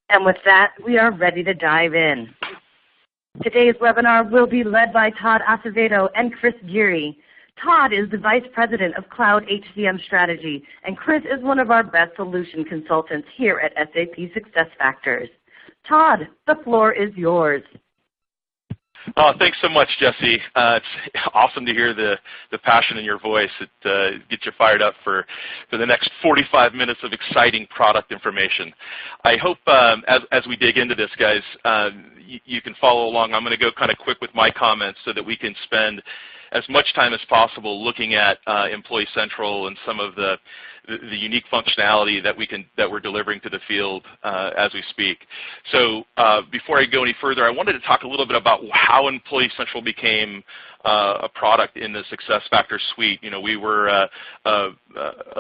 And with that, we are ready to dive in. Today's webinar will be led by Todd Acevedo and Chris Geary. Todd is the Vice President of Cloud HCM Strategy, and Chris is one of our best solution consultants here at SAP SuccessFactors. Todd, the floor is yours. Oh, thanks so much, Jesse. It's awesome to hear the passion in your voice. It gets you fired up for the next 45 minutes of exciting product information. I hope as we dig into this, guys, you can follow along. I'm going to go kind of quick with my comments so that we can spend as much time as possible looking at Employee Central and some of the unique functionality that we're delivering to the field as we speak. So before I go any further, I wanted to talk a little bit about how Employee Central became a product in the SuccessFactors suite. You know, we were a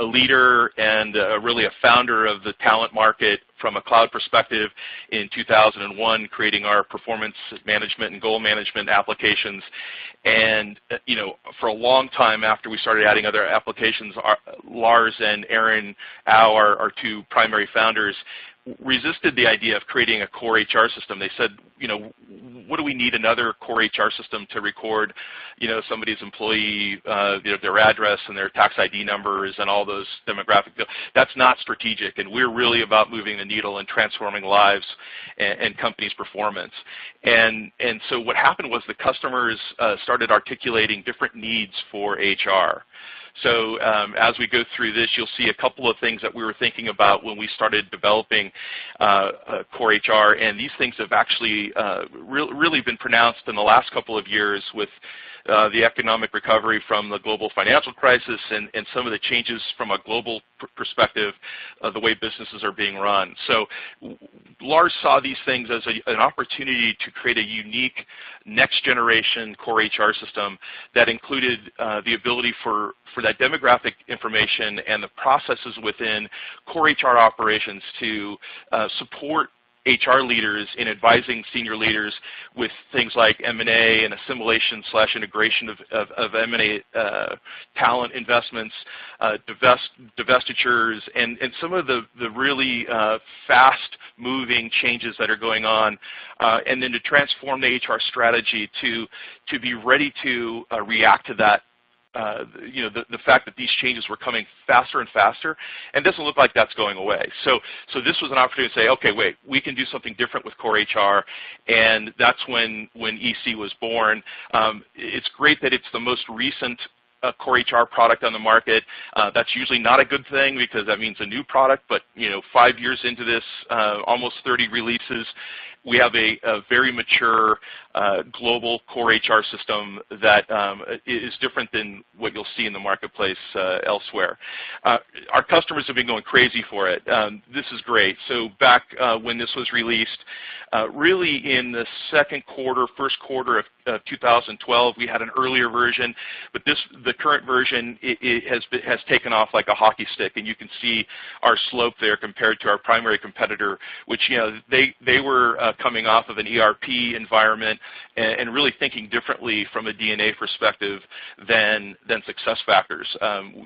leader and really a founder of the talent market from a cloud perspective in 2001, creating our performance management and goal management applications. And you know, for a long time after we started adding other applications, Lars and Aaron Au, our two primary founders, resisted the idea of creating a core HR system. They said, you know, what do we need another core HR system to record, you know, somebody's employee, their address and their tax ID numbers and all those demographic. That's not strategic, and we're really about moving the needle and transforming lives and companies' performance. And so what happened was the customers started articulating different needs for HR. So as we go through this, you'll see a couple of things that we were thinking about when we started developing core HR, and these things have actually really been pronounced in the last couple of years with the economic recovery from the global financial crisis and some of the changes from a global perspective of the way businesses are being run. So Lars saw these things as an opportunity to create a unique next generation core HR system that included the ability for that demographic information and the processes within core HR operations to support HR leaders in advising senior leaders with things like M&A and assimilation / integration of M&A talent investments, divestitures, and some of the really fast-moving changes that are going on, and then to transform the HR strategy to be ready to react to that. You know, the fact that these changes were coming faster and faster, and it doesn't look like that's going away. So this was an opportunity to say, okay, wait, we can do something different with core HR, and that's when EC was born. It's great that it's the most recent core HR product on the market. That's usually not a good thing because that means a new product, but you know, 5 years into this, almost 30 releases, we have a very mature global core HR system that is different than what you'll see in the marketplace elsewhere. Our customers have been going crazy for it. This is great. So back when this was released, really in the first quarter of 2012, we had an earlier version, but the current version has taken off like a hockey stick, and you can see our slope there compared to our primary competitor, which, you know, they were coming off of an ERP environment and really thinking differently from a DNA perspective than SuccessFactors.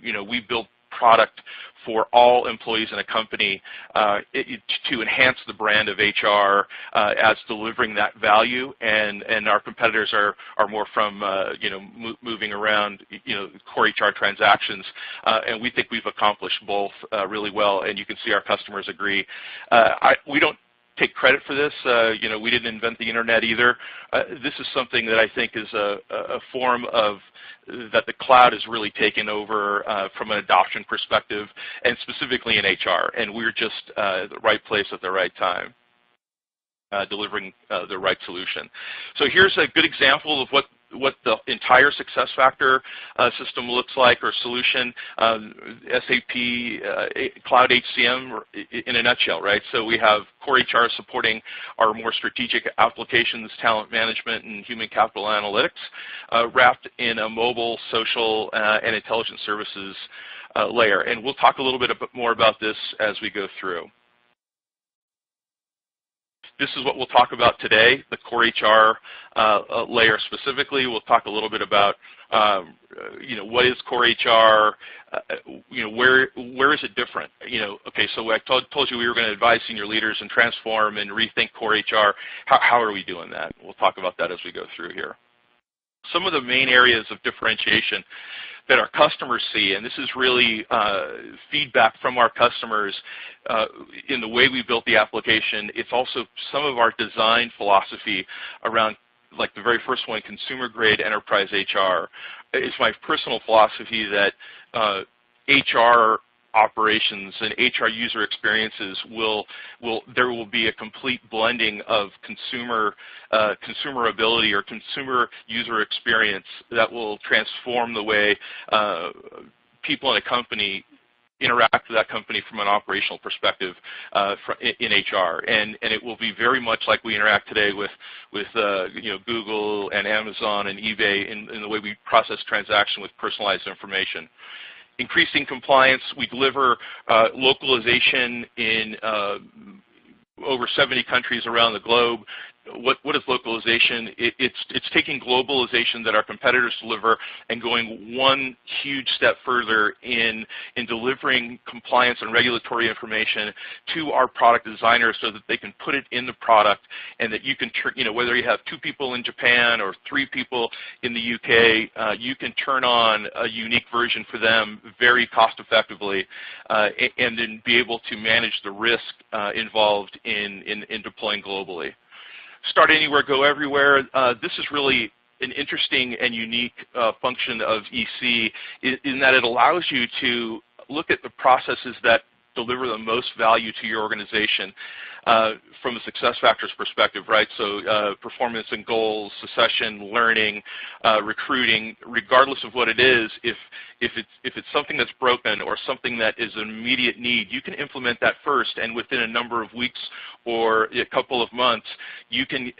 You know, we built product for all employees in a company to enhance the brand of HR as delivering that value, and our competitors are more from you know, moving around, you know, core HR transactions, and we think we've accomplished both really well, and you can see our customers agree. We don't take credit for this. You know, we didn't invent the internet either. This is something that I think is a form of that the cloud has really taken over from an adoption perspective, and specifically in HR. And we're just at the right place at the right time, delivering the right solution. So here's a good example of what the entire SuccessFactor system looks like, or solution, SAP Cloud HCM in a nutshell, right? So we have core HR supporting our more strategic applications, talent management, and human capital analytics, wrapped in a mobile, social, and intelligence services layer. And we'll talk a little bit more about this as we go through. This is what we'll talk about today, the core HR layer specifically. We'll talk a little bit about what is core HR, where is it different? Okay, so I told you we were going to advise senior leaders and transform and rethink core HR. How are we doing that? We'll talk about that as we go through here. Some of the main areas of differentiation that our customers see, and this is really feedback from our customers in the way we built the application. It's also some of our design philosophy around, like the very first one, consumer-grade enterprise HR. It's my personal philosophy that HR operations and HR user experiences there will be a complete blending of consumer ability or consumer user experience that will transform the way people in a company interact with that company from an operational perspective in HR, and it will be very much like we interact today with Google and Amazon and eBay in the way we process transaction with personalized information. Increasing compliance, we deliver localization in over 70 countries around the globe. What is localization? It's taking globalization that our competitors deliver and going one huge step further in delivering compliance and regulatory information to our product designers so that they can put it in the product, and that you can, whether you have 2 people in Japan or 3 people in the UK, you can turn on a unique version for them very cost effectively, and then be able to manage the risk involved in deploying globally. Start anywhere, go everywhere. This is really an interesting and unique function of EC in that it allows you to look at the processes that deliver the most value to your organization from a SuccessFactors perspective, right? So performance and goals, succession, learning, recruiting, regardless of what it is, if it's something that's broken or something that is an immediate need, you can implement that first, and within a number of weeks or a couple of months, you can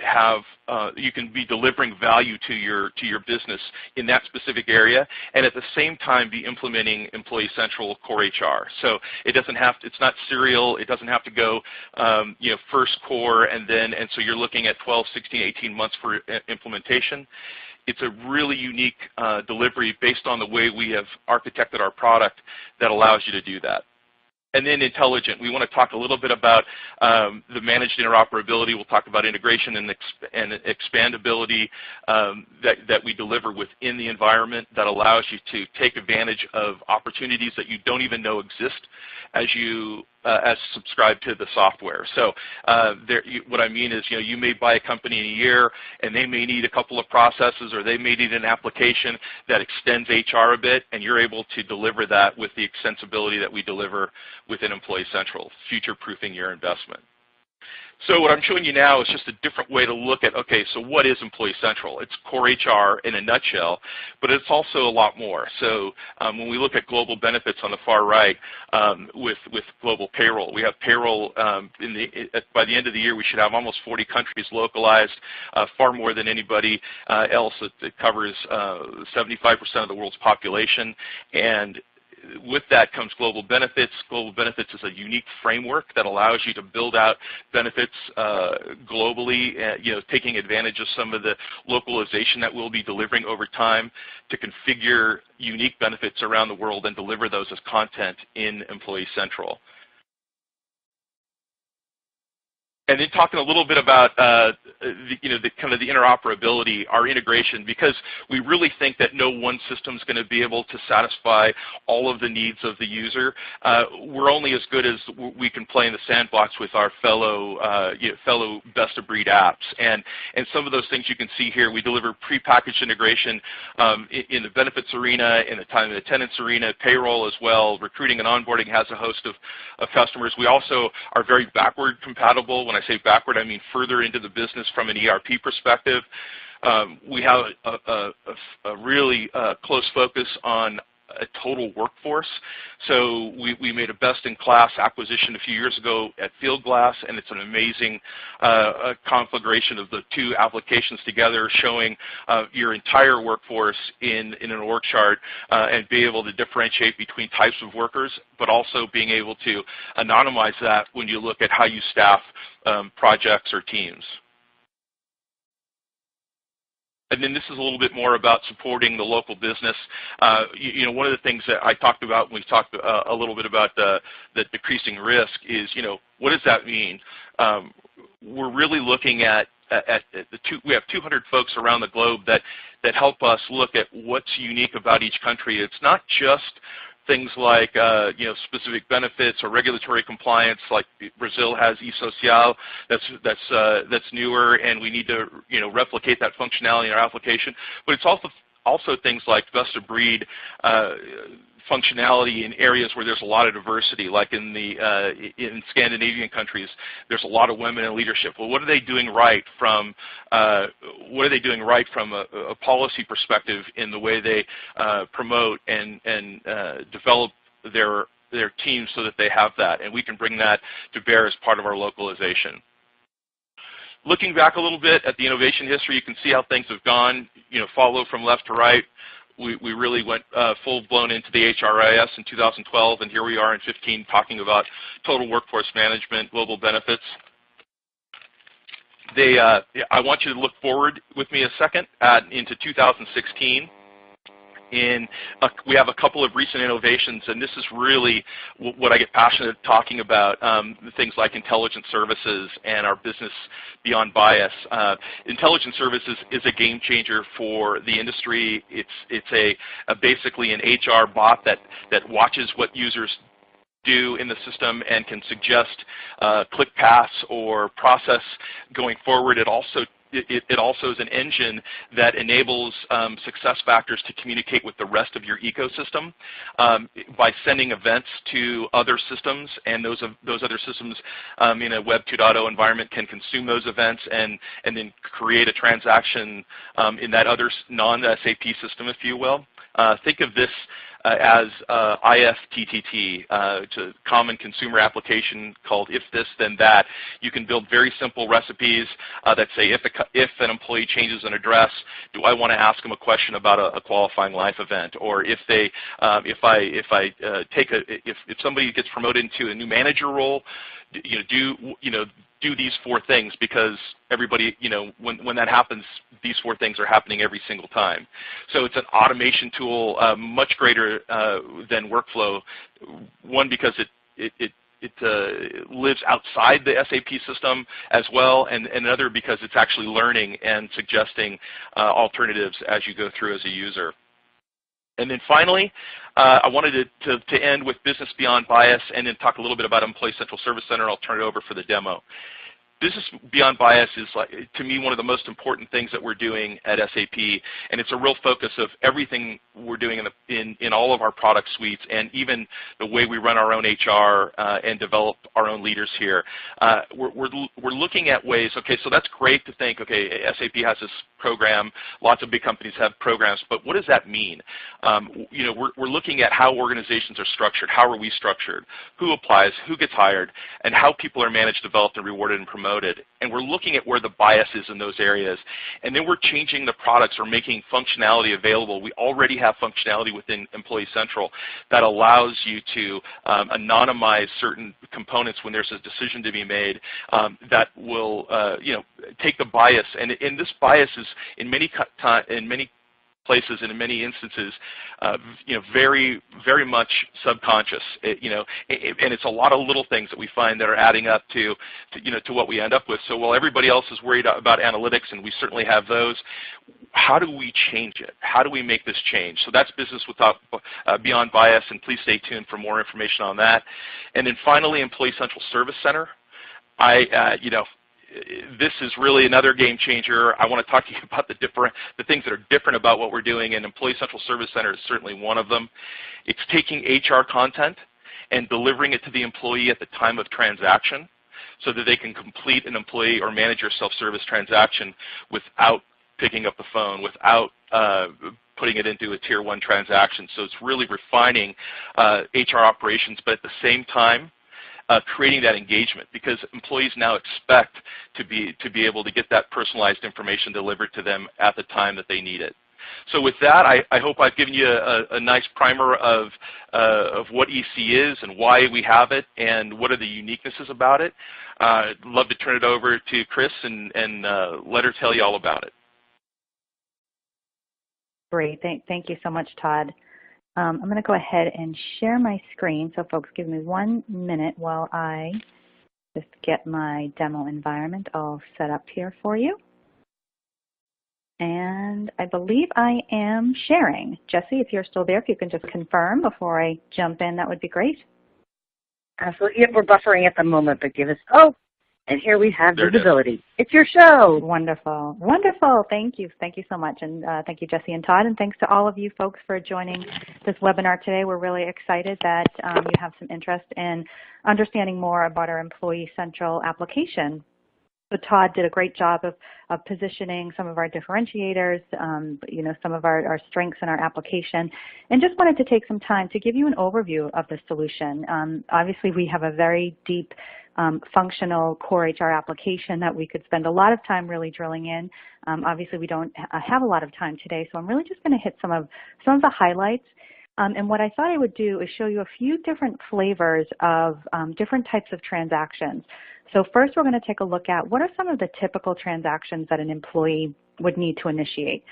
be delivering value to your business in that specific area, and at the same time be implementing Employee Central Core HR. So it's not serial. It doesn't have to go first core and so you're looking at 12, 16, 18 months for implementation. It's a really unique delivery based on the way we have architected our product that allows you to do that. And then intelligent. We want to talk a little bit about the managed interoperability. We'll talk about integration and expandability that we deliver within the environment that allows you to take advantage of opportunities that you don't even know exist as you subscribe to the software. So what I mean is, you may buy a company in a year, and they may need a couple of processes, or they may need an application that extends HR a bit, and you're able to deliver that with the extensibility that we deliver within Employee Central, future-proofing your investment. So what I'm showing you now is just a different way to look at, okay, so what is Employee Central? It's core HR in a nutshell, but it's also a lot more. So when we look at global benefits on the far right with global payroll, we have payroll by the end of the year, we should have almost 40 countries localized, far more than anybody else. It covers 75% of the world's population, and with that comes global benefits. Global benefits is a unique framework that allows you to build out benefits globally, taking advantage of some of the localization that we'll be delivering over time to configure unique benefits around the world and deliver those as content in Employee Central. And then talking a little bit about the interoperability, our integration, because we really think that no one system is going to be able to satisfy all of the needs of the user. We're only as good as we can play in the sandbox with our fellow best-of-breed apps. And some of those things you can see here, we deliver prepackaged integration in the benefits arena, in the time and attendance arena, payroll as well. Recruiting and onboarding has a host of customers. We also are very backward compatible. When I say backward, I mean further into the business from an ERP perspective. We have a really close focus on a total workforce. So we made a best-in-class acquisition a few years ago at Fieldglass, and it's an amazing configuration of the two applications together, showing your entire workforce in an org chart and be able to differentiate between types of workers, but also being able to anonymize that when you look at how you staff projects or teams. And then this is a little bit more about supporting the local business. One of the things that I talked about when we talked a little bit about the decreasing risk is, what does that mean? We're really looking at we have 200 folks around the globe that help us look at what's unique about each country. It's not just things like specific benefits or regulatory compliance, like Brazil has I Social, that's newer, and we need to replicate that functionality in our application. But it's also things like best of breed functionality in areas where there's a lot of diversity, like in Scandinavian countries, there's a lot of women in leadership. Well, what are they doing right from a policy perspective in the way they promote and develop their teams so that they have that, and we can bring that to bear as part of our localization. Looking back a little bit at the innovation history, you can see how things have gone. Follow from left to right. We really went full-blown into the HRIS in 2012, and here we are in 2015 talking about total workforce management, global benefits. I want you to look forward with me a second into 2016. We have a couple of recent innovations, and this is really what I get passionate talking about, things like intelligent services and our business beyond bias. Intelligent services is a game changer for the industry. It's basically an HR bot that watches what users do in the system and can suggest click paths or process going forward. It also is an engine that enables SuccessFactors to communicate with the rest of your ecosystem by sending events to other systems, and those other systems in a Web 2.0 environment can consume those events and then create a transaction in that other non-SAP system, if you will. Think of this as IFTTT. It's a common consumer application called If This Then That. You can build very simple recipes that say if an employee changes an address, do I want to ask them a question about a qualifying life event? Or if somebody gets promoted into a new manager role, do these four things, because everybody, when that happens, these four things are happening every single time. So it's an automation tool, much greater than workflow. One, because it lives outside the SAP system as well, and another because it's actually learning and suggesting alternatives as you go through as a user. And then finally, I wanted to end with business beyond bias and then talk a little bit about Employee Central Service Center. I'll turn it over for the demo. Business beyond bias is, to me, one of the most important things that we're doing at SAP, and it's a real focus of everything we're doing in all of our product suites, and even the way we run our own HR and develop our own leaders here. We're looking at ways. Okay, so that's great to think. Okay, SAP has this program. Lots of big companies have programs, but what does that mean? We're looking at how organizations are structured. How are we structured? Who applies? Who gets hired? And how people are managed, developed, and rewarded and promoted. And we're looking at where the bias is in those areas. And then we're changing the products or making functionality available. We already have functionality within Employee Central that allows you to anonymize certain components when there's a decision to be made that will take the bias. And this bias is in many places and in many instances, very, very much subconscious. And it's a lot of little things that we find that are adding up to what we end up with. So while everybody else is worried about analytics, and we certainly have those, how do we change it? How do we make this change? So that's business without beyond bias, and please stay tuned for more information on that. And then finally, Employee Central Service Center. This is really another game changer. I want to talk to you about the things that are different about what we're doing, and Employee Central Service Center is certainly one of them. It's taking HR content and delivering it to the employee at the time of transaction so that they can complete an employee or manager self-service transaction without picking up the phone, without putting it into a Tier 1 transaction. So it's really refining HR operations, but at the same time, creating that engagement, because employees now expect to be able to get that personalized information delivered to them at the time that they need it. So with that, I hope I've given you a nice primer of what EC is and why we have it and what are the uniquenesses about it. I'd love to turn it over to Chris and let her tell you all about it. Great. Thank you so much, Todd. I'm going to go ahead and share my screen. So folks, give me 1 minute while I just get my demo environment all set up here for you. And I believe I am sharing. Jesse, if you're still there, if you can just confirm before I jump in, that would be great. Absolutely. Yep, we're buffering at the moment, but give us, oh, and here we have visibility. It's your show. Wonderful. Wonderful. Thank you. Thank you so much. And thank you, Jesse and Todd. And thanks to all of you folks for joining this webinar today. We're really excited that you have some interest in understanding more about our Employee Central application. So Todd did a great job of positioning some of our differentiators, some of our strengths in our application, and just wanted to take some time to give you an overview of the solution. Obviously, we have a very deep functional core HR application that we could spend a lot of time really drilling in. Obviously, we don't have a lot of time today, so I'm really just going to hit some of the highlights. And what I thought I would do is show you a few different flavors of different types of transactions. So first we're going to take a look at what are some of the typical transactions that an employee would need to initiate.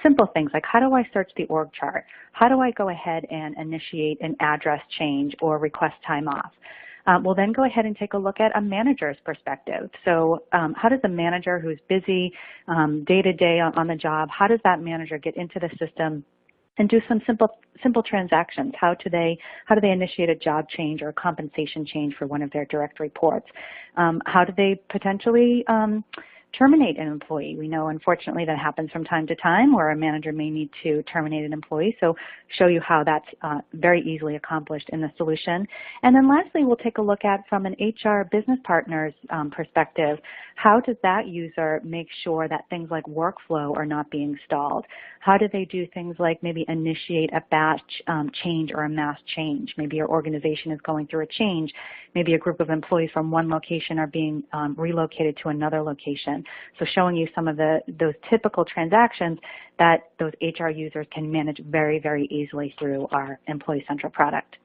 Simple things like how do I search the org chart? How do I go ahead and initiate an address change or request time off? We'll then go ahead and take a look at a manager's perspective. So how does a manager who's busy day-to-day on the job, how does that manager get into the system and do some simple transactions? How do they initiate a job change or a compensation change for one of their direct reports? How do they potentially terminate an employee? We know, unfortunately, that happens from time to time where a manager may need to terminate an employee. So show you how that's very easily accomplished in the solution. And then lastly, we'll take a look at, from an HR business partner's perspective, how does that user make sure that things like workflow are not being stalled? How do they do things like maybe initiate a batch change or a mass change? Maybe your organization is going through a change. Maybe a group of employees from one location are being relocated to another location. So showing you some of those typical transactions that those HR users can manage very, very easily through our Employee Central product.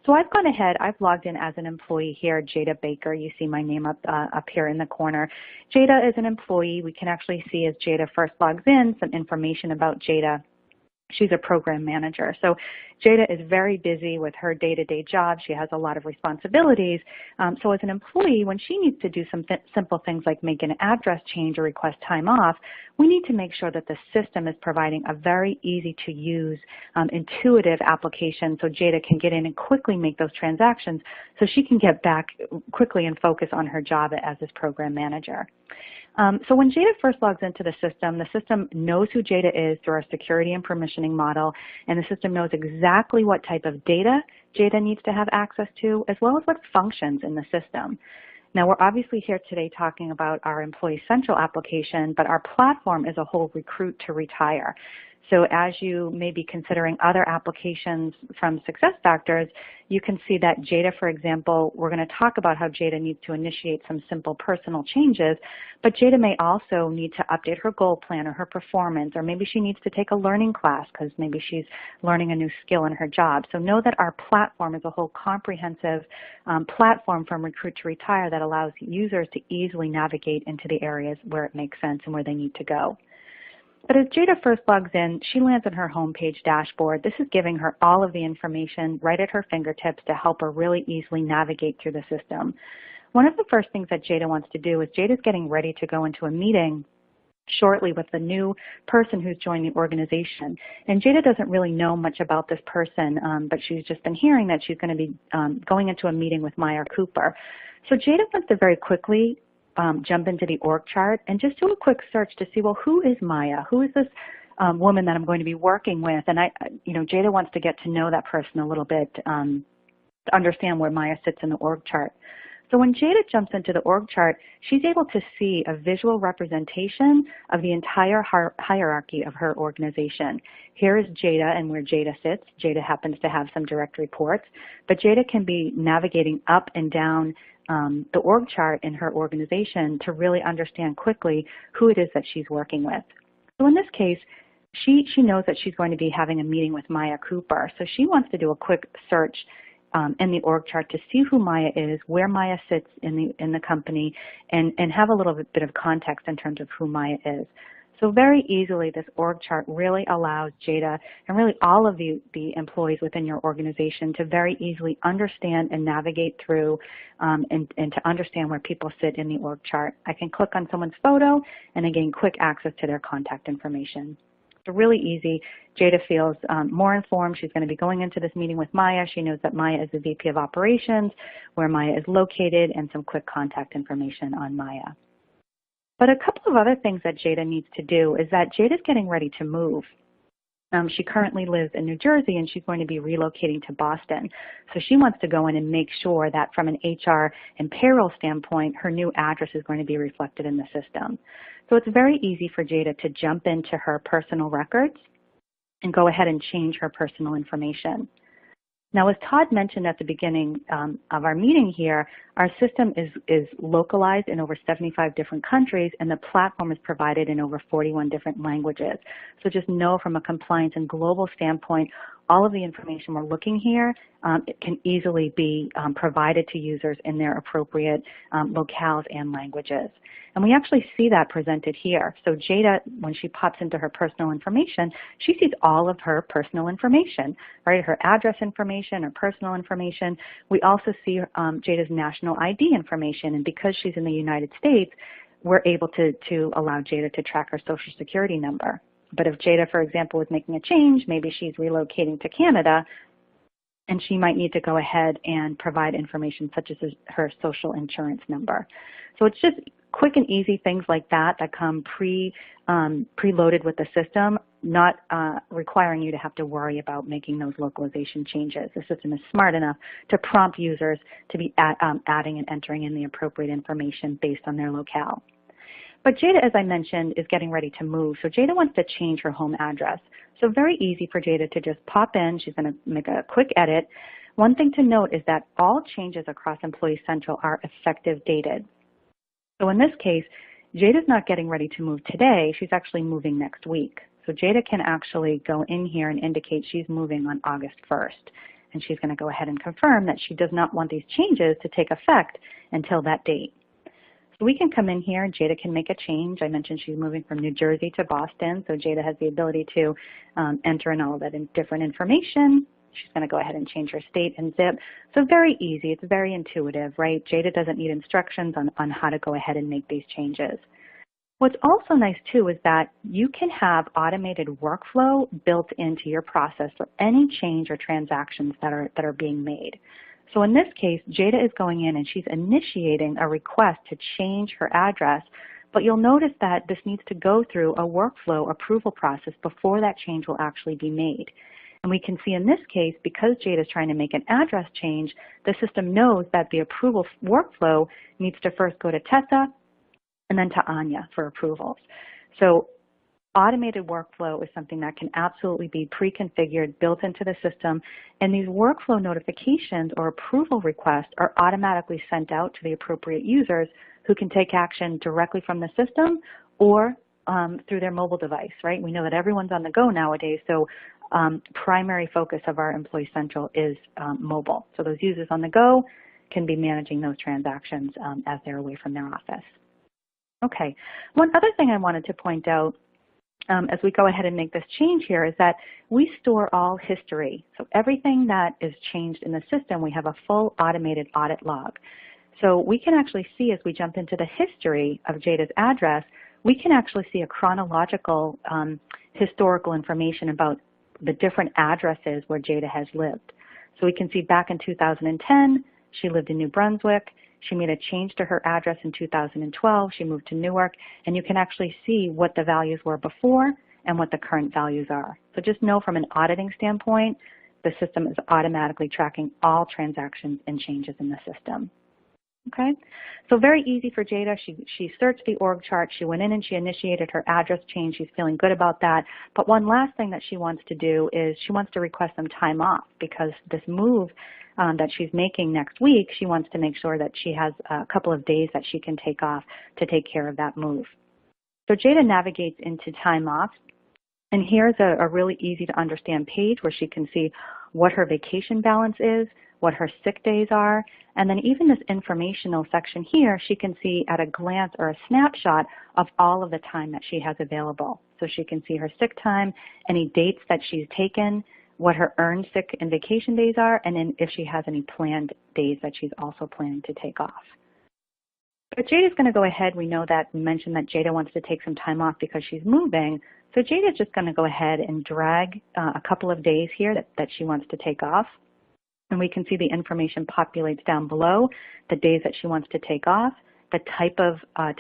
So I've gone ahead, I've logged in as an employee here, Jada Baker. You see my name up here in the corner. Jada is an employee. We can actually see as Jada first logs in some information about Jada. She's a program manager. So Jada is very busy with her day-to-day job. She has a lot of responsibilities. So as an employee, when she needs to do some simple things like make an address change or request time off, we need to make sure that the system is providing a very easy-to-use, intuitive application so Jada can get in and quickly make those transactions so she can get back quickly and focus on her job as this program manager. So when Jada first logs into the system knows who Jada is through our security and permissioning model, and the system knows exactly what type of data Jada needs to have access to, as well as what functions in the system. Now, we're obviously here today talking about our Employee Central application, but our platform is a whole recruit to retire. So as you may be considering other applications from SuccessFactors, you can see that Jada, for example, we're going to talk about how Jada needs to initiate some simple personal changes, but Jada may also need to update her goal plan or her performance, or maybe she needs to take a learning class because maybe she's learning a new skill in her job. So know that our platform is a whole comprehensive platform from Recruit to Retire that allows users to easily navigate into the areas where it makes sense and where they need to go. But as Jada first logs in, she lands on her homepage dashboard. This is giving her all of the information right at her fingertips to help her really easily navigate through the system. One of the first things that Jada wants to do is Jada's getting ready to go into a meeting shortly with the new person who's joined the organization. And Jada doesn't really know much about this person, but she's just been hearing that she's going to be going into a meeting with Maya Cooper. So Jada wants to very quickly jump into the org chart and just do a quick search to see, well, who is Maya? Who is this woman that I'm going to be working with? And Jada wants to get to know that person a little bit to understand where Maya sits in the org chart. So when Jada jumps into the org chart, she's able to see a visual representation of the entire hierarchy of her organization. Here is Jada and where Jada sits. Jada happens to have some direct reports, but Jada can be navigating up and down the org chart in her organization to really understand quickly who it is that she's working with. So in this case, she knows that she's going to be having a meeting with Maya Cooper, so she wants to do a quick search in the org chart to see who Maya is, where Maya sits in the company, and have a little bit of context in terms of who Maya is. So very easily, this org chart really allows Jada and really all of the employees within your organization to very easily understand and navigate through and to understand where people sit in the org chart. I can click on someone's photo and I gain quick access to their contact information. So really easy. Jada feels more informed. She's going to be going into this meeting with Maya. She knows that Maya is the VP of Operations, where Maya is located, and some quick contact information on Maya. But a couple of other things that Jada needs to do is that Jada's getting ready to move. She currently lives in New Jersey, and she's going to be relocating to Boston. So she wants to go in and make sure that from an HR and payroll standpoint, her new address is going to be reflected in the system. So it's very easy for Jada to jump into her personal records and go ahead and change her personal information. Now, as Todd mentioned at the beginning of our meeting here, our system is localized in over 75 different countries, and the platform is provided in over 41 different languages. So just know from a compliance and global standpoint, all of the information we're looking here, it can easily be provided to users in their appropriate locales and languages. And we actually see that presented here. So Jada, when she pops into her personal information, she sees all of her personal information, right? Her address information, her personal information. We also see Jada's national ID information, and because she's in the United States, we're able to allow Jada to track her Social Security number. But if Jada, for example, was making a change, maybe she's relocating to Canada, and she might need to go ahead and provide information such as her social insurance number. So it's just quick and easy things like that come preloaded with the system, not requiring you to have to worry about making those localization changes. The system is smart enough to prompt users to be adding and entering in the appropriate information based on their locale. But Jada, as I mentioned, is getting ready to move. So Jada wants to change her home address. So very easy for Jada to just pop in. She's going to make a quick edit. One thing to note is that all changes across Employee Central are effective dated. So in this case, Jada's not getting ready to move today. She's actually moving next week. So Jada can actually go in here and indicate she's moving on August 1st. And she's going to go ahead and confirm that she does not want these changes to take effect until that date. So we can come in here and Jada can make a change. I mentioned she's moving from New Jersey to Boston, so Jada has the ability to enter in all of that different information. She's going to go ahead and change her state and zip. So very easy. It's very intuitive, right? Jada doesn't need instructions on how to go ahead and make these changes. What's also nice, too, is that you can have automated workflow built into your process for any change or transactions that are being made. So in this case, Jada is going in and she's initiating a request to change her address, but you'll notice that this needs to go through a workflow approval process before that change will actually be made. And we can see in this case, because Jada is trying to make an address change, the system knows that the approval workflow needs to first go to Tessa and then to Anya for approvals. So automated workflow is something that can absolutely be pre-configured, built into the system, and these workflow notifications or approval requests are automatically sent out to the appropriate users who can take action directly from the system or through their mobile device, right? We know that everyone's on the go nowadays, so primary focus of our Employee Central is mobile. So those users on the go can be managing those transactions as they're away from their office. Okay, one other thing I wanted to point out as we go ahead and make this change here is that we store all history. So everything that is changed in the system, we have a full automated audit log. So we can actually see as we jump into the history of Jada's address, we can actually see a chronological historical information about the different addresses where Jada has lived. So we can see back in 2010, she lived in New Brunswick. She made a change to her address in 2012. She moved to Newark, and you can actually see what the values were before and what the current values are. So just know from an auditing standpoint, the system is automatically tracking all transactions and changes in the system. Okay, so very easy for Jada. She searched the org chart. She went in and she initiated her address change. She's feeling good about that. But one last thing that she wants to do is she wants to request some time off because this move that she's making next week, she wants to make sure that she has a couple of days that she can take off to take care of that move. So Jada navigates into time off. And here's a really easy to understand page where she can see what her vacation balance is, what her sick days are, and then even this informational section here, she can see at a glance or a snapshot of all of the time that she has available. So she can see her sick time, any dates that she's taken, what her earned sick and vacation days are, and then if she has any planned days that she's also planning to take off. But Jada's going to go ahead. We know that we mentioned that Jada wants to take some time off because she's moving. So Jada's just going to go ahead and drag a couple of days here that she wants to take off. And we can see the information populates down below, the days that she wants to take off, the type of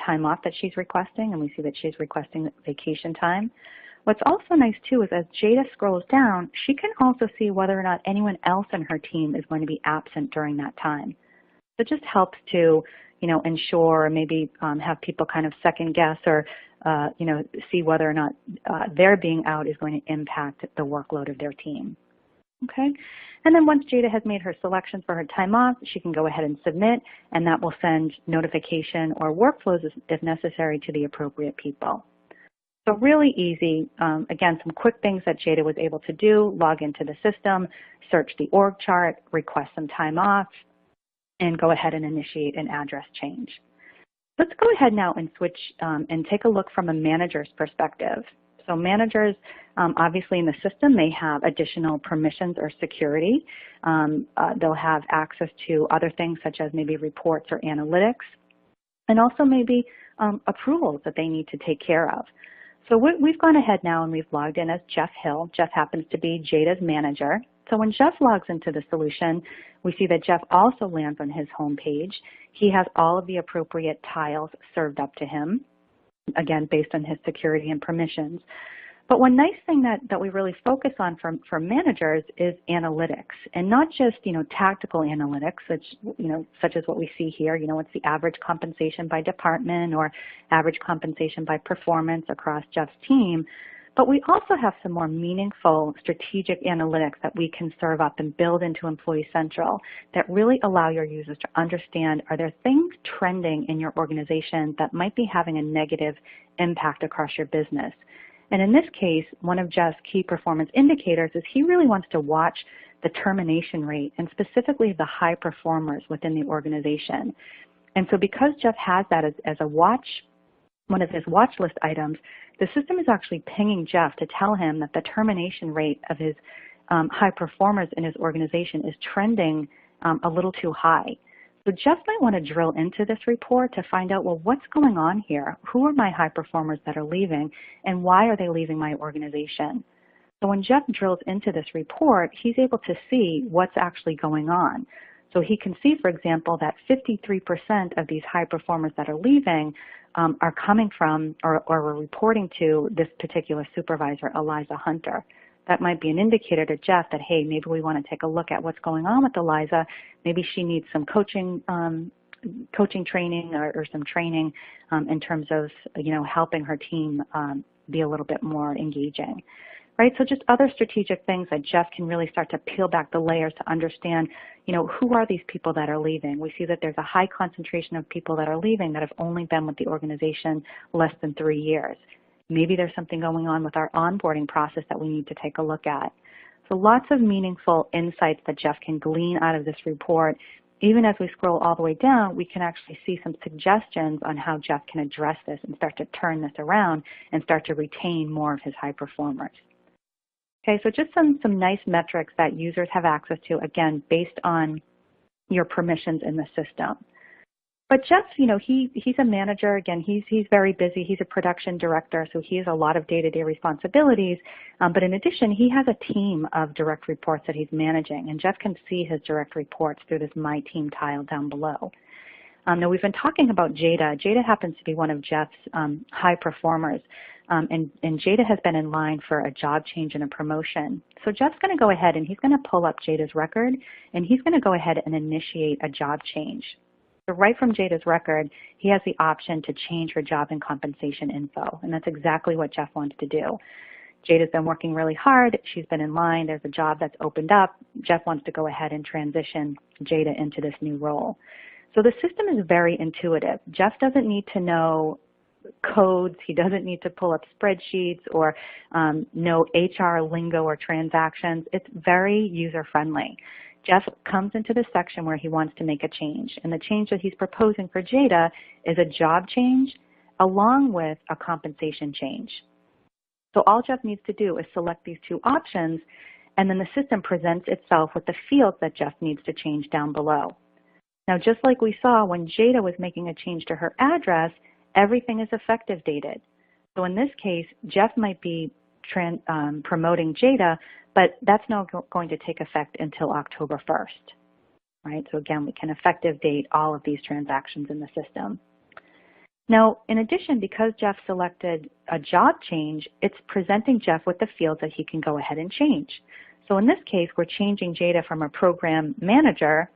time off that she's requesting, and we see that she's requesting vacation time. What's also nice too is as Jada scrolls down, she can also see whether or not anyone else in her team is going to be absent during that time. So it just helps to, ensure or maybe have people kind of second guess or, see whether or not their being out is going to impact the workload of their team. Okay, and then once Jada has made her selections for her time off, she can go ahead and submit, and that will send notification or workflows if necessary to the appropriate people. So really easy. Again, some quick things that Jada was able to do: log into the system, search the org chart, request some time off, and go ahead and initiate an address change. Let's go ahead now and switch and take a look from a manager's perspective. So managers, obviously in the system, they have additional permissions or security. They'll have access to other things such as maybe reports or analytics, and also maybe approvals that they need to take care of. So we've gone ahead now and we've logged in as Jeff Hill. Jeff happens to be Jada's manager. So when Jeff logs into the solution, we see that Jeff also lands on his home page. He has all of the appropriate tiles served up to him, again, based on his security and permissions. But one nice thing that we really focus on for managers is analytics, and not just, tactical analytics, such as what we see here. It's the average compensation by department or average compensation by performance across Jeff's team. But we also have some more meaningful strategic analytics that we can serve up and build into Employee Central that really allow your users to understand, are there things trending in your organization that might be having a negative impact across your business? And in this case, one of Jeff's key performance indicators is he really wants to watch the termination rate and specifically the high performers within the organization. And so because Jeff has that as a one of his watch list items, the system is actually pinging Jeff to tell him that the termination rate of his high performers in his organization is trending a little too high. So Jeff might want to drill into this report to find out, well, what's going on here? Who are my high performers that are leaving, and why are they leaving my organization? So when Jeff drills into this report, he's able to see what's actually going on. So he can see, for example, that 53% of these high performers that are leaving are coming from or are reporting to this particular supervisor, Eliza Hunter. That might be an indicator to Jeff that, hey, maybe we want to take a look at what's going on with Eliza. Maybe she needs some coaching training or some training in terms of, helping her team be a little bit more engaging. Right, so just other strategic things that Jeff can really start to peel back the layers to understand, who are these people that are leaving? We see that there's a high concentration of people that are leaving that have only been with the organization less than 3 years. Maybe there's something going on with our onboarding process that we need to take a look at. So lots of meaningful insights that Jeff can glean out of this report. Even as we scroll all the way down, we can actually see some suggestions on how Jeff can address this and start to turn this around and start to retain more of his high performers. Okay, so just some nice metrics that users have access to, again, based on your permissions in the system. But Jeff, he's a manager. Again, he's very busy. He's a production director, so he has a lot of day-to-day responsibilities. But in addition, he has a team of direct reports that he's managing, and Jeff can see his direct reports through this My Team tile down below. Now, we've been talking about Jada. Jada happens to be one of Jeff's high performers. And Jada has been in line for a job change and a promotion. So Jeff's going to go ahead and he's going to pull up Jada's record, and he's going to go ahead and initiate a job change. So right from Jada's record, he has the option to change her job and compensation info, and that's exactly what Jeff wants to do. Jada's been working really hard. She's been in line. There's a job that's opened up. Jeff wants to go ahead and transition Jada into this new role. So the system is very intuitive. Jeff doesn't need to know codes. He doesn't need to pull up spreadsheets or know HR lingo or transactions. It's very user-friendly. Jeff comes into the section where he wants to make a change, and the change that he's proposing for Jada is a job change along with a compensation change. So all Jeff needs to do is select these two options, and then the system presents itself with the fields that Jeff needs to change down below. Now, just like we saw when Jada was making a change to her address, everything is effective dated. So in this case, Jeff might be promoting Jada, but that's not going to take effect until October 1st. Right? So again, we can effective date all of these transactions in the system. Now, in addition, because Jeff selected a job change, it's presenting Jeff with the fields that he can go ahead and change. So in this case, we're changing Jada from a program manager,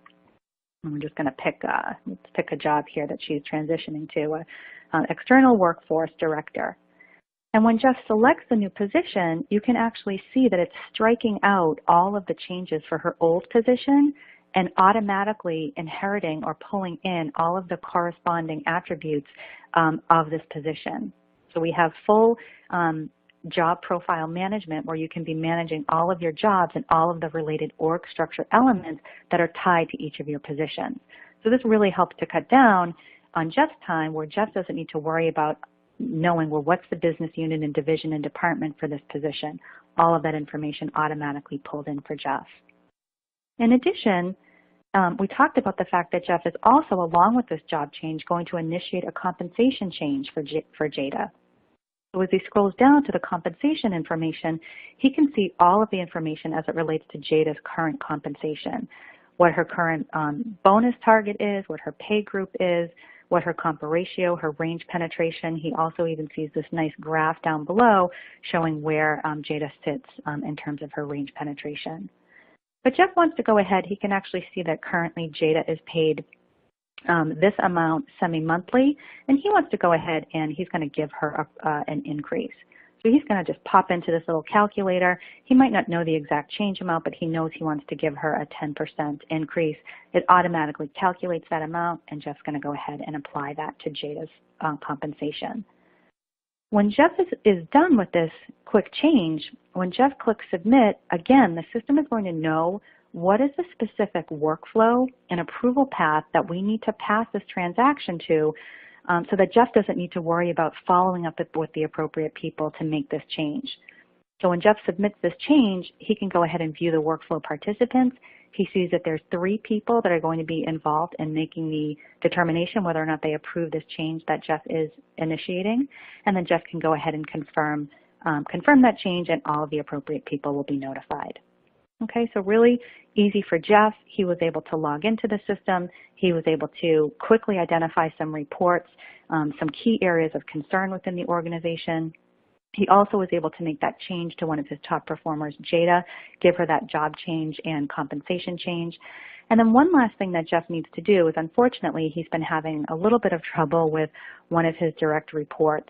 and we're just going to let's pick a job here that she's transitioning to, an external workforce director. And when Jeff selects the new position, you can actually see that it's striking out all of the changes for her old position and automatically inheriting or pulling in all of the corresponding attributes of this position. So we have full job profile management where you can be managing all of your jobs and all of the related org structure elements that are tied to each of your positions. So this really helps to cut down on Jeff's time, where Jeff doesn't need to worry about knowing, well, what's the business unit and division and department for this position. All of that information automatically pulled in for Jeff. In addition, we talked about the fact that Jeff is also, along with this job change, going to initiate a compensation change for Jada. So as he scrolls down to the compensation information, he can see all of the information as it relates to Jada's current compensation, what her current bonus target is, what her pay group is, what her comp ratio, her range penetration. He also even sees this nice graph down below showing where Jada sits in terms of her range penetration. But Jeff wants to go ahead. He can actually see that currently Jada is paid this amount semi-monthly, and he wants to go ahead and he's going to give her an increase. So he's going to just pop into this little calculator. He might not know the exact change amount, but he knows he wants to give her a 10% increase. It automatically calculates that amount, and Jeff's going to go ahead and apply that to Jada's compensation. When Jeff is done with this quick change, when Jeff clicks submit, again, the system is going to know what is the specific workflow and approval path that we need to pass this transaction to, so that Jeff doesn't need to worry about following up with the appropriate people to make this change. So when Jeff submits this change, he can go ahead and view the workflow participants. He sees that there's 3 people that are going to be involved in making the determination whether or not they approve this change that Jeff is initiating. And then Jeff can go ahead and confirm that change, and all of the appropriate people will be notified. Okay, so really easy for Jeff. He was able to log into the system. He was able to quickly identify some reports, some key areas of concern within the organization. He also was able to make that change to one of his top performers, Jada, give her that job change and compensation change. And then one last thing that Jeff needs to do is, unfortunately, he's been having a little bit of trouble with one of his direct reports,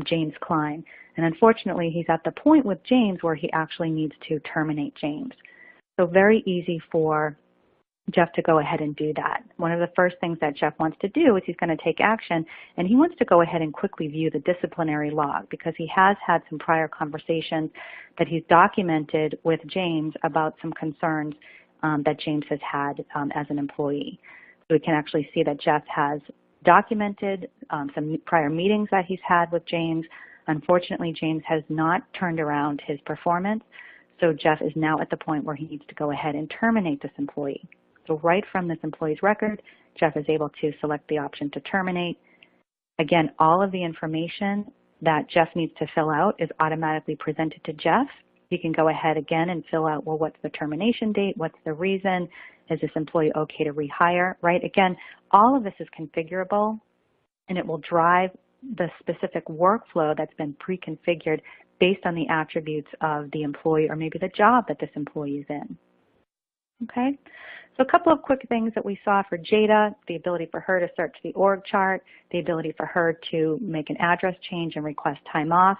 James Klein. And unfortunately, he's at the point with James where he actually needs to terminate James. So very easy for Jeff to go ahead and do that. One of the first things that Jeff wants to do is he's going to take action, and he wants to go ahead and quickly view the disciplinary log, because he has had some prior conversations that he's documented with James about some concerns that James has had as an employee. So we can actually see that Jeff has documented some prior meetings that he's had with James. Unfortunately, James has not turned around his performance, so Jeff is now at the point where he needs to go ahead and terminate this employee. So right from this employee's record, Jeff is able to select the option to terminate. Again, all of the information that Jeff needs to fill out is automatically presented to Jeff. He can go ahead again and fill out, well, what's the termination date? What's the reason? Is this employee okay to rehire? Right? Again, all of this is configurable, and it will drive the specific workflow that's been pre-configured based on the attributes of the employee or maybe the job that this employee is in. Okay, So a couple of quick things that we saw for Jada: the ability for her to search the org chart, the ability for her to make an address change and request time off.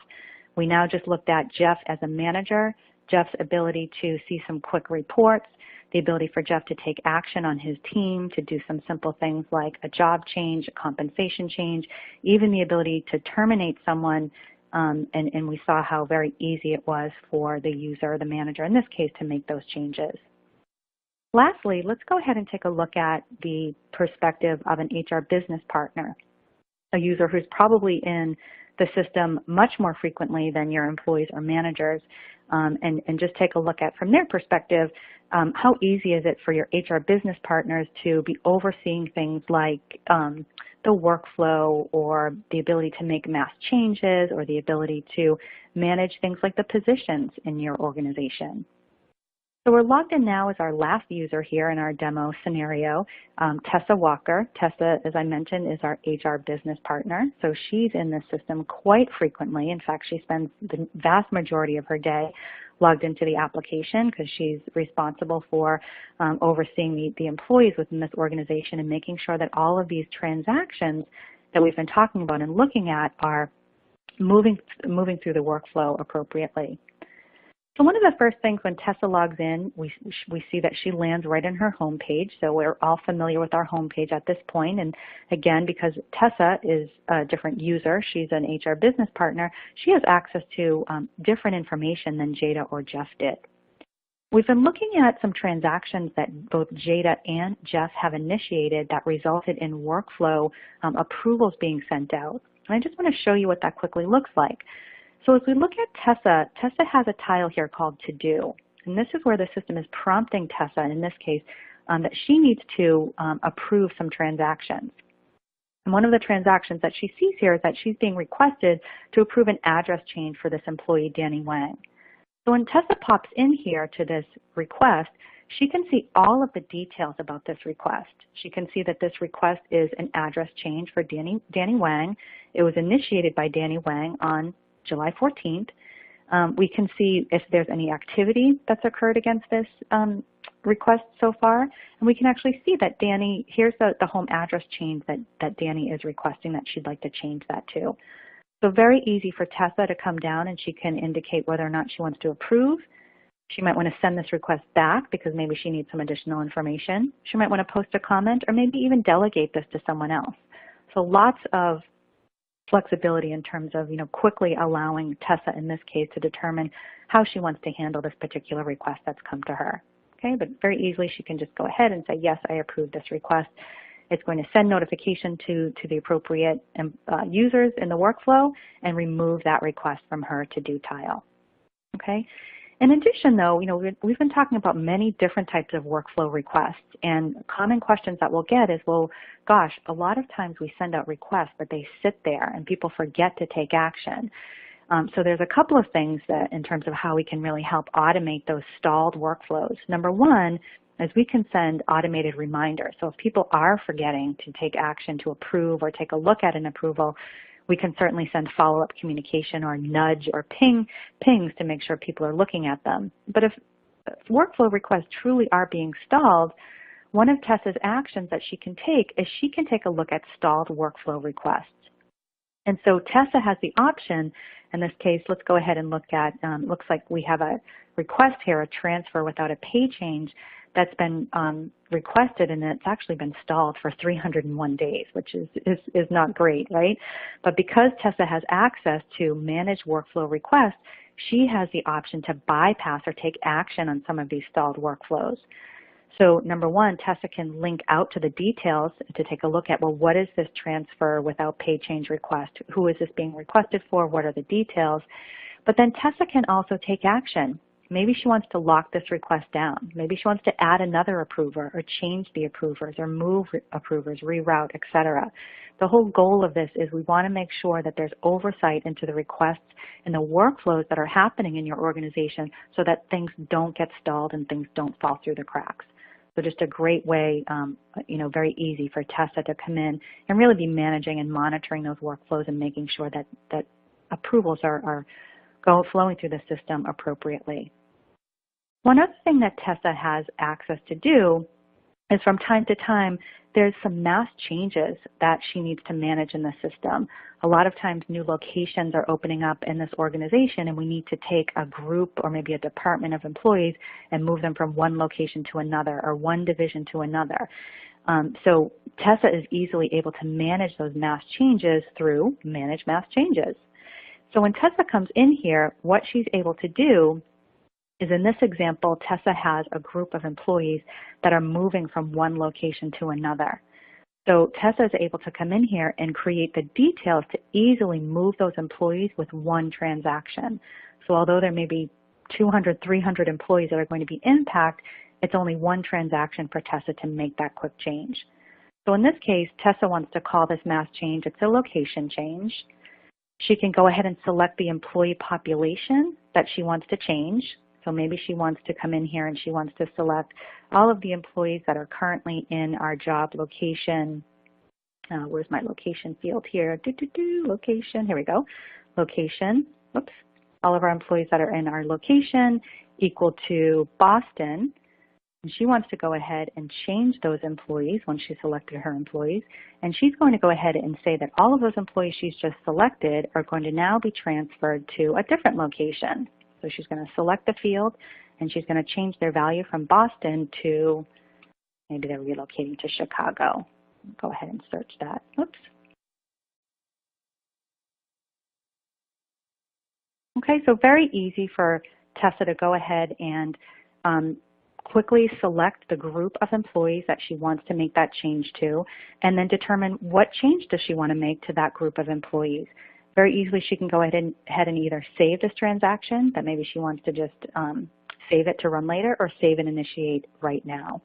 We now just looked at Jeff as a manager, Jeff's ability to see some quick reports, the ability for Jeff to take action on his team, to do some simple things like a job change, a compensation change, even the ability to terminate someone, and we saw how very easy it was for the user, the manager in this case, to make those changes. Lastly, let's go ahead and take a look at the perspective of an HR business partner, a user who's probably in the system much more frequently than your employees or managers, and just take a look at, from their perspective, how easy is it for your HR business partners to be overseeing things like the workflow, or the ability to make mass changes, or the ability to manage things like the positions in your organization. So we're logged in now as our last user here in our demo scenario, Tessa Walker. Tessa, as I mentioned, is our HR business partner. So she's in this system quite frequently. In fact, she spends the vast majority of her day logged into the application because she's responsible for overseeing the employees within this organization and making sure that all of these transactions that we've been talking about and looking at are moving through the workflow appropriately. So one of the first things when Tessa logs in, we see that she lands right in her home page. So we're all familiar with our home page at this point. And again, because Tessa is a different user, she's an HR business partner, she has access to different information than Jada or Jeff did. We've been looking at some transactions that both Jada and Jeff have initiated that resulted in workflow approvals being sent out. And I just want to show you what that quickly looks like. So as we look at Tessa, Tessa has a tile here called To Do. And this is where the system is prompting Tessa, in this case, that she needs to approve some transactions. And one of the transactions that she sees here is that she's being requested to approve an address change for this employee, Danny Wang. So when Tessa pops in here to this request, she can see all of the details about this request. She can see that this request is an address change for Danny Wang. It was initiated by Danny Wang on July 14th. We can see if there's any activity that's occurred against this request so far, and we can actually see that Danny, here's the home address change that Danny is requesting that she'd like to change that to. So very easy for Tessa to come down and she can indicate whether or not she wants to approve. She might want to send this request back because maybe she needs some additional information. She might want to post a comment or maybe even delegate this to someone else. So lots of flexibility in terms of, quickly allowing Tessa in this case to determine how she wants to handle this particular request that's come to her. Okay, but very easily she can just go ahead and say, yes, I approve this request. It's going to send notification to the appropriate users in the workflow and remove that request from her to-do tile. Okay. In addition, though, we've been talking about many different types of workflow requests, and common questions that we'll get is, well, gosh, a lot of times we send out requests, but they sit there and people forget to take action. So there's a couple of things that, in terms of how we can really help automate those stalled workflows. Number one is we can send automated reminders. So if people are forgetting to take action to approve or take a look at an approval, we can certainly send follow-up communication or nudge or pings to make sure people are looking at them. But if workflow requests truly are being stalled, one of Tessa's actions that she can take is she can take a look at stalled workflow requests. And so Tessa has the option, in this case, let's go ahead and look at, looks like we have a request here, a transfer without a pay change that's been requested, and it's actually been stalled for 301 days, which is not great, right? But because Tessa has access to manage workflow requests, she has the option to bypass or take action on some of these stalled workflows. So number one, Tessa can link out to the details to take a look at, well, what is this transfer without pay change request? Who is this being requested for? What are the details? But then Tessa can also take action. Maybe she wants to lock this request down. Maybe she wants to add another approver or change the approvers or move approvers, reroute, etc. The whole goal of this is we want to make sure that there's oversight into the requests and the workflows that are happening in your organization so that things don't get stalled and things don't fall through the cracks. So just a great way, very easy for Tessa to come in and really be managing and monitoring those workflows and making sure that approvals are flowing through the system appropriately. One other thing that Tessa has access to do is from time to time, there's some mass changes that she needs to manage in the system. A lot of times new locations are opening up in this organization, and we need to take a group or maybe a department of employees and move them from one location to another or one division to another. So Tessa is easily able to manage those mass changes through Manage Mass Changes. So when Tessa comes in here, what she's able to do is, in this example, Tessa has a group of employees that are moving from one location to another. So Tessa is able to come in here and create the details to easily move those employees with one transaction. So although there may be 200, 300 employees that are going to be impacted, it's only one transaction for Tessa to make that quick change. So in this case, Tessa wants to call this mass change. It's a location change. She can go ahead and select the employee population that she wants to change. So maybe she wants to come in here and she wants to select all of the employees that are currently in our job location. Where's my location field here? Location, here we go. Location, whoops. All of our employees that are in our location equal to Boston. And she wants to go ahead and change those employees once she selected her employees. And she's going to go ahead and say that all of those employees she's just selected are going to now be transferred to a different location. So she's going to select the field, and she's going to change their value from Boston to, maybe they're relocating to Chicago. Go ahead and search that. Oops. Okay, so very easy for Tessa to go ahead and quickly select the group of employees that she wants to make that change to, and then determine what change does she want to make to that group of employees. Very easily, she can go ahead and either save this transaction, that maybe she wants to just save it to run later, or save and initiate right now.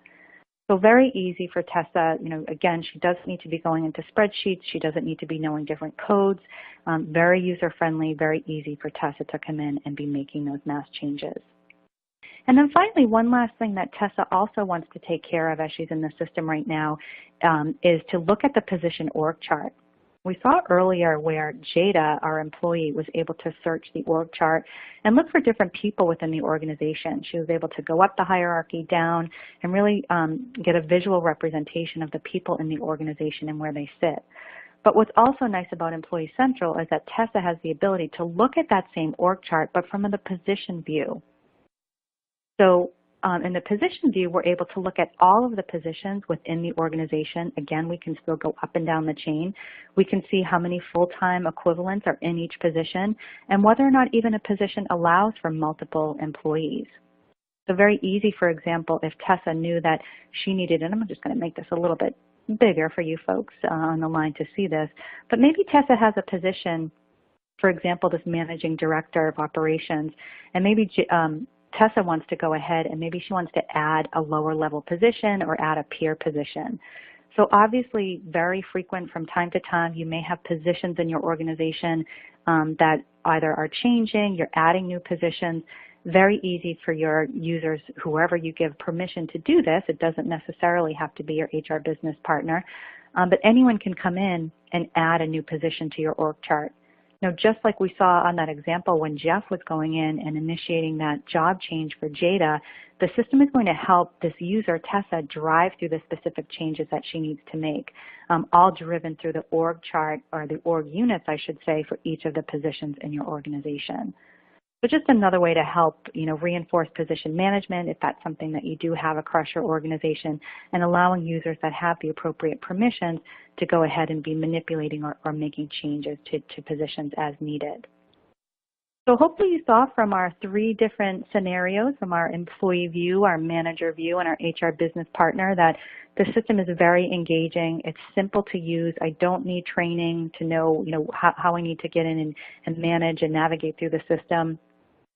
So very easy for Tessa. You know, again, she doesn't need to be going into spreadsheets. She doesn't need to be knowing different codes. Very user-friendly, very easy for Tessa to come in and be making those mass changes. And then finally, one last thing that Tessa also wants to take care of as she's in the system right now is to look at the position org chart. We saw earlier where Jada, our employee, was able to search the org chart and look for different people within the organization. She was able to go up the hierarchy, down, and really get a visual representation of the people in the organization and where they sit. But what's also nice about Employee Central is that Tessa has the ability to look at that same org chart, but from the position view. So in the position view, we're able to look at all of the positions within the organization. Again, we can still go up and down the chain. We can see how many full-time equivalents are in each position and whether or not even a position allows for multiple employees. So very easy, for example, if Tessa knew that she needed, and I'm just going to make this a little bit bigger for you folks on the line to see this, but maybe Tessa has a position, for example, this managing director of operations, and maybe Tessa wants to go ahead and maybe she wants to add a lower level position or add a peer position. So obviously very frequent from time to time, you may have positions in your organization that either are changing, you're adding new positions. Very easy for your users, whoever you give permission to do this. It doesn't necessarily have to be your HR business partner, but anyone can come in and add a new position to your org chart. Now, just like we saw on that example when Jeff was going in and initiating that job change for Jada, the system is going to help this user, Tessa, drive through the specific changes that she needs to make, all driven through the org chart, or the org units, I should say, for each of the positions in your organization. So just another way to help, reinforce position management if that's something that you do have across your organization, and allowing users that have the appropriate permissions to go ahead and be manipulating or making changes to positions as needed. So hopefully you saw from our 3 different scenarios, from our employee view, our manager view, and our HR business partner, that the system is very engaging. It's simple to use. I don't need training to know, how I need to get in and manage and navigate through the system.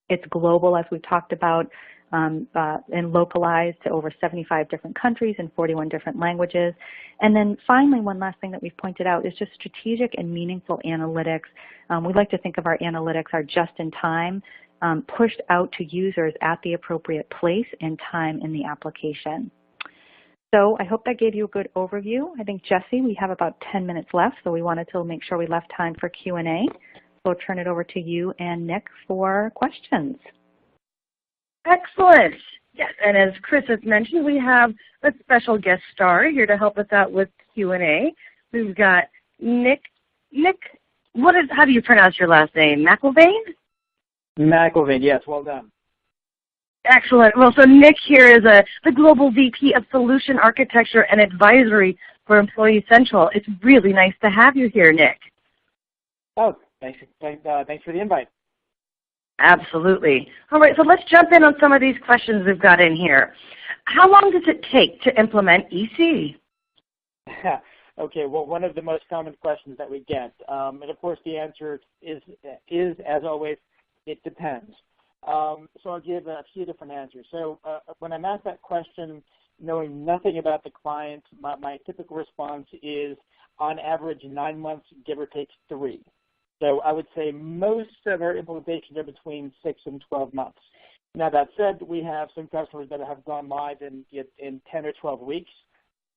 It's global, as we talked about, and localized to over 75 different countries and 41 different languages. And then finally, one last thing that we've pointed out is just strategic and meaningful analytics. We like to think of our analytics are just in time, pushed out to users at the appropriate place and time in the application. So I hope that gave you a good overview. I think, Jesse, we have about 10 minutes left, so we wanted to make sure we left time for Q&A. So I'll turn it over to you and Nick for questions. Excellent. Yes, and as Chris has mentioned, we have a special guest star here to help us out with Q&A. We've got Nick, how do you pronounce your last name? McIlvaine? McIlvaine, yes, well done. Excellent. Well, so Nick here is the Global VP of Solution Architecture and Advisory for Employee Central. It's really nice to have you here, Nick. Oh, thanks for the invite. Absolutely. All right, so let's jump in on some of these questions we've got in here. How long does it take to implement EC? Okay, well, one of the most common questions that we get, and of course the answer is as always, it depends. So I'll give a few different answers. So when I'm asked that question, knowing nothing about the client, my typical response is on average 9 months, give or take 3. So I would say most of our implementations are between 6 and 12 months. Now that said, we have some customers that have gone live in 10 or 12 weeks.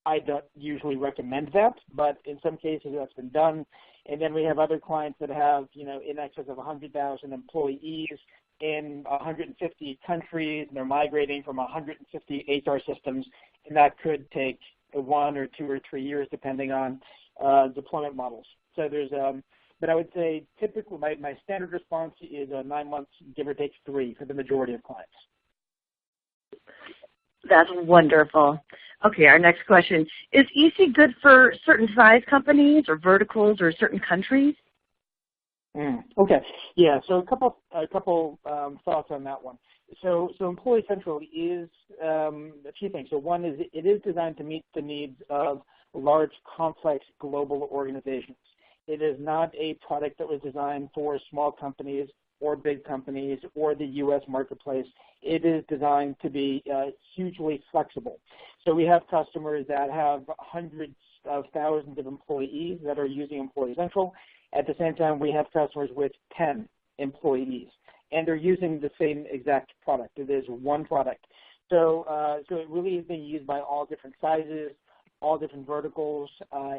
I don't usually recommend that, but in some cases that's been done. And then we have other clients that have, in excess of 100,000 employees in 150 countries, and they're migrating from 150 HR systems, and that could take 1 or 2 or 3 years depending on deployment models. So there's, but I would say typically my standard response is 9 months, give or take 3 for the majority of clients. That's wonderful. Okay, our next question. Is EC good for certain size companies or verticals or certain countries? Okay, yeah, so a couple thoughts on that one. So Employee Central is a few things. So one is it is designed to meet the needs of large, complex, global organizations. It is not a product that was designed for small companies or big companies or the U.S. marketplace. It is designed to be hugely flexible. So we have customers that have hundreds of thousands of employees that are using Employee Central. At the same time, we have customers with 10 employees, and they're using the same exact product. It is one product. So it really is being used by all different sizes, all different verticals,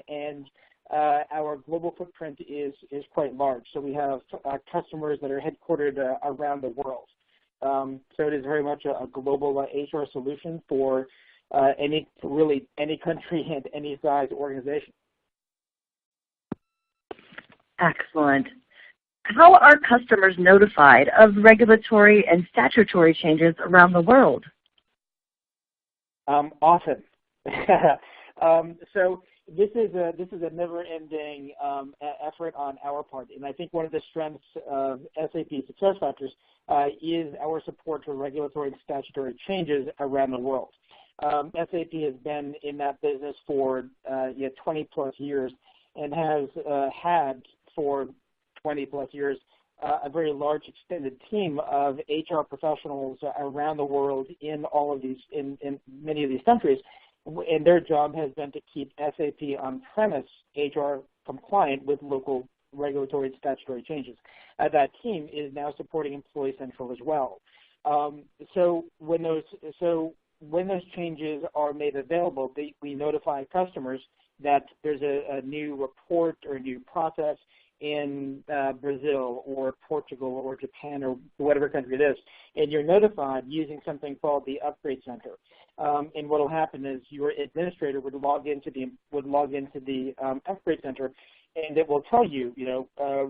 and our global footprint is quite large. So we have customers that are headquartered around the world. So it is very much a global HR solution for any country and any size organization. Excellent. How are customers notified of regulatory and statutory changes around the world? Often. So this is a never-ending effort on our part, and I think one of the strengths of SAP SuccessFactors is our support for regulatory and statutory changes around the world. SAP has been in that business for 20 plus years and has had for 20 plus years a very large extended team of HR professionals around the world in all of these in many of these countries. And their job has been to keep SAP on-premise HR compliant with local regulatory and statutory changes. That team is now supporting Employee Central as well. So when those changes are made available, we notify customers that there's a new report or a new process in Brazil or Portugal or Japan or whatever country it is, and you're notified using something called the Upgrade Center. And what will happen is your administrator would log into the Upgrade Center, and it will tell you,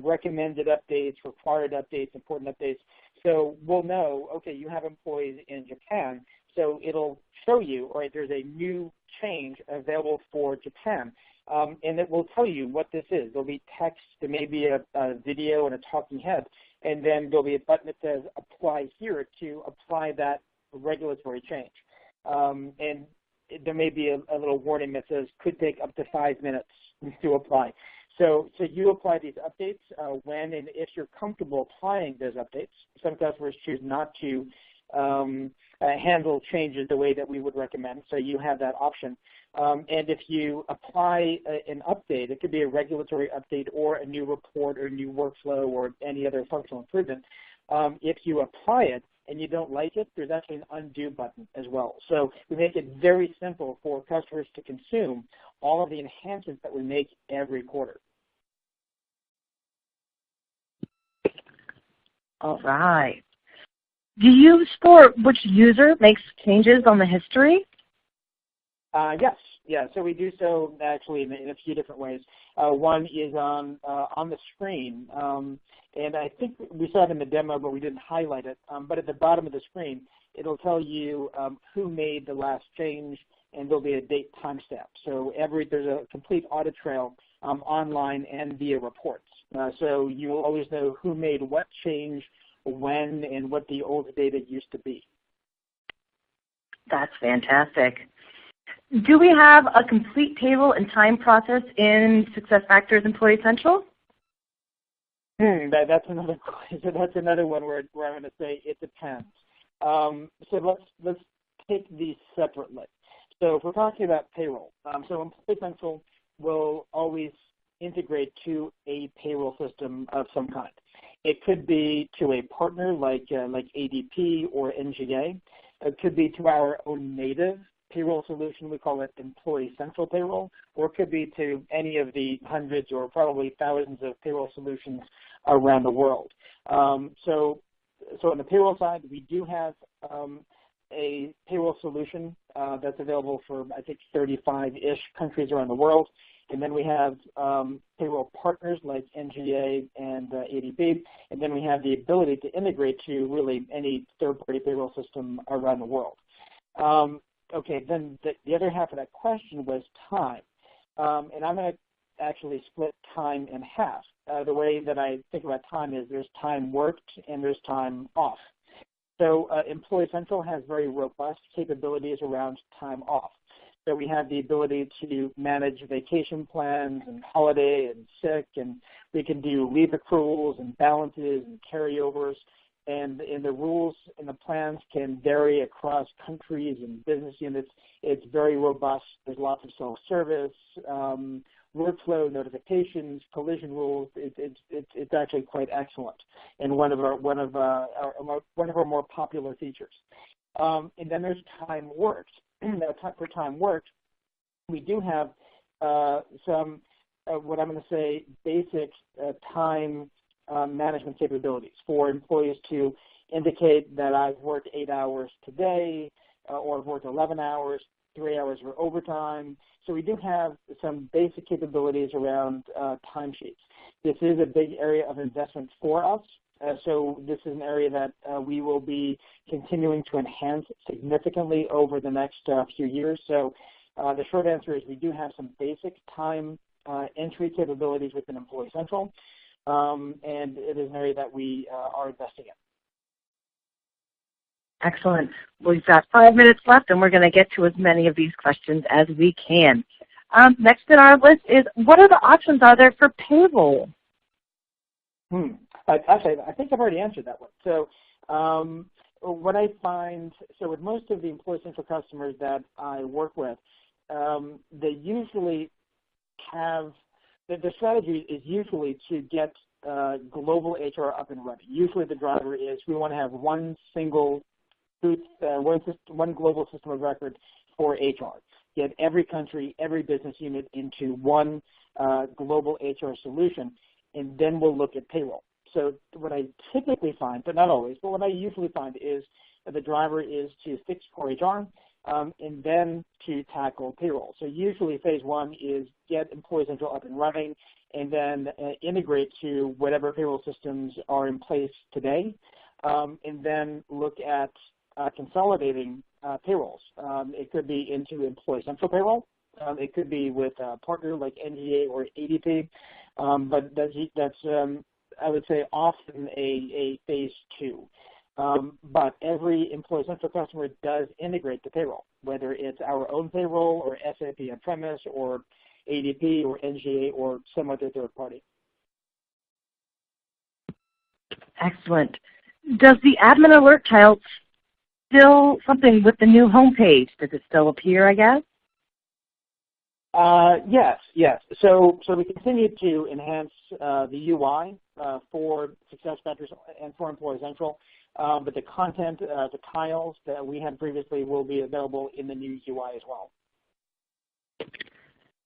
recommended updates, required updates, important updates. So we'll know, okay, you have employees in Japan, so it'll show you, all right, there's a new change available for Japan. And it will tell you what this is. There'll be text, there may be a video and a talking head, and then there'll be a button that says apply here to apply that regulatory change. And there may be a little warning that says could take up to 5 minutes to apply. So you apply these updates when and if you're comfortable applying those updates. Some customers choose not to handle changes the way that we would recommend, so you have that option. And if you apply an update, it could be a regulatory update or a new report or a new workflow or any other functional improvement. If you apply it and you don't like it, there's actually an undo button as well. So we make it very simple for customers to consume all of the enhancements that we make every quarter. All right. Do you store which user makes changes on the history? Yes, yeah. So we do so actually in a few different ways. One is on the screen, and I think we saw it in the demo, but we didn't highlight it. But at the bottom of the screen, it'll tell you who made the last change, and there'll be a date timestamp. So there's a complete audit trail online and via reports. So you will always know who made what change, when, and what the old data used to be. That's fantastic. Do we have a complete payroll and time process in SuccessFactors Employee Central? That's another question. That's another one where I'm going to say it depends. So let's take these separately. So if we're talking about payroll, so Employee Central will always integrate to a payroll system of some kind. It could be to a partner like ADP or NGA. It could be to our own native payroll solution. We call it Employee Central Payroll, or it could be to any of the hundreds or probably thousands of payroll solutions around the world. So on the payroll side, we do have a payroll solution that's available for, I think, 35-ish countries around the world. And then we have payroll partners like NGA and ADP. And then we have the ability to integrate to really any third-party payroll system around the world. Okay, then the other half of that question was time. And I'm going to actually split time in half. The way that I think about time is there's time worked and there's time off. So Employee Central has very robust capabilities around time off. So we have the ability to manage vacation plans and holiday and sick, and we can do leave accruals and balances and carryovers. And the rules and the plans can vary across countries and business units. It's very robust. There's lots of self-service, workflow notifications, collision rules. It's actually quite excellent, and one of our more popular features. And then there's time worked. For time worked, we do have some what I'm going to say basic time management capabilities for employees to indicate that I've worked 8 hours today, or I've worked 11 hours, 3 hours for overtime. So we do have some basic capabilities around timesheets. This is a big area of investment for us. So this is an area that we will be continuing to enhance significantly over the next few years. So the short answer is we do have some basic time entry capabilities within Employee Central, and it is an area that we are investing in. Excellent. We've got 5 minutes left, and we're going to get to as many of these questions as we can. Next in our list is, what other options are there for payroll? Actually, I think I've already answered that one. So what I find, so with most of the Employee Central customers that I work with, they usually have, the strategy is usually to get global HR up and running. Usually the driver is we want to have one single one global system of record for HR. Get every country, every business unit into one global HR solution, and then we'll look at payroll. So what I typically find, but not always, but what I usually find is that the driver is to fix core HR and then to tackle payroll. So usually phase one is get Employee Central up and running and then integrate to whatever payroll systems are in place today, and then look at consolidating payrolls. It could be into Employee Central payroll. It could be with a partner like NGA or ADP, but that's I would say often a phase two. But every Employee Central customer does integrate the payroll, whether it's our own payroll or SAP on-premise or ADP or NGA or some other third party. Excellent. Does the admin alert tile still something with the new homepage? Does it still appear, I guess? Yes. So we continue to enhance the UI for SuccessFactors and for Employee Central, but the content, the tiles that we had previously will be available in the new UI as well.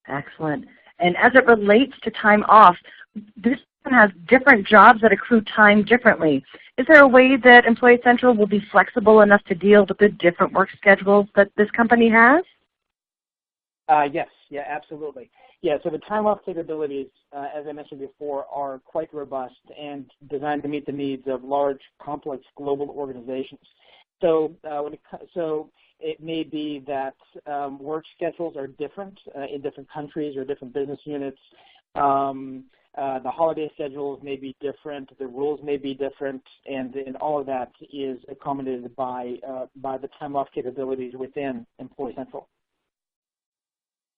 Excellent. And as it relates to time off, this one has different jobs that accrue time differently. Is there a way that Employee Central will be flexible enough to deal with the different work schedules that this company has? Yes, yeah, absolutely. Yeah, so the time-off capabilities, as I mentioned before, are quite robust and designed to meet the needs of large, complex global organizations. So, it may be that work schedules are different in different countries or different business units. The holiday schedules may be different, the rules may be different, and all of that is accommodated by the time-off capabilities within Employee Central.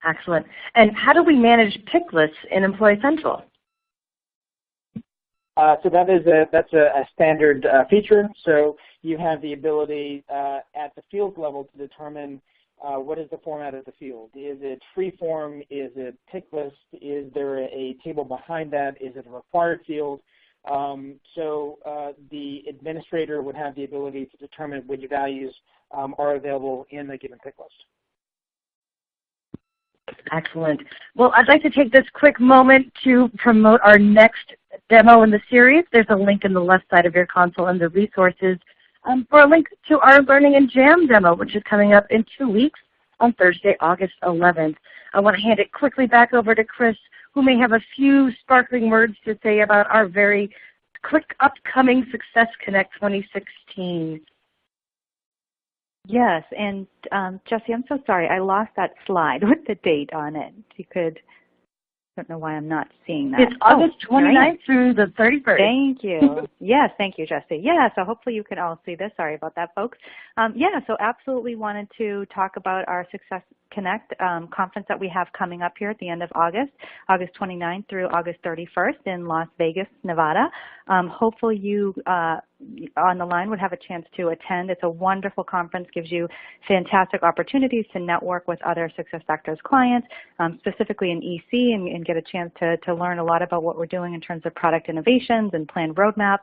Excellent. And how do we manage pick lists in Employee Central? So that's a standard feature. So you have the ability at the field level to determine what is the format of the field. Is it free form? Is it pick list? Is there a table behind that? Is it a required field? So the administrator would have the ability to determine which values are available in the given pick list. Excellent. Well, I'd like to take this quick moment to promote our next demo in the series. There's a link in the left side of your console under resources for a link to our Learning and Jam demo, which is coming up in 2 weeks on Thursday, August 11th. I want to hand it quickly back over to Chris, who may have a few sparkling words to say about our very quick upcoming Success Connect 2016. Yes, and Jesse, I'm so sorry. I lost that slide with the date on it. If you could, I don't know why I'm not seeing that. It's August 29th through the 31st. Thank you. Yes, thank you, Jesse. Yeah, so hopefully you can all see this. Sorry about that, folks. Yeah, so absolutely wanted to talk about our Success Connect conference that we have coming up here at the end of August, August 29th through August 31st in Las Vegas, Nevada. Hopefully you on the line would have a chance to attend. It's a wonderful conference, gives you fantastic opportunities to network with other SuccessFactors clients, specifically in EC, and get a chance to learn a lot about what we're doing in terms of product innovations and planned roadmap.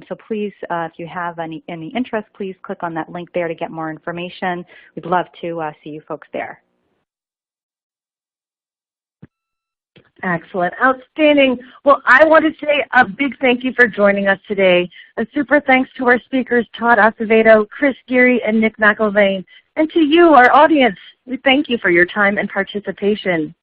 So please, if you have any interest, please click on that link there to get more information. We'd love to see you folks there. Excellent. Outstanding. Well, I want to say a big thank you for joining us today. A super thanks to our speakers, Todd Acevedo, Chris Geary, and Nick McIlvaine. And to you, our audience, we thank you for your time and participation.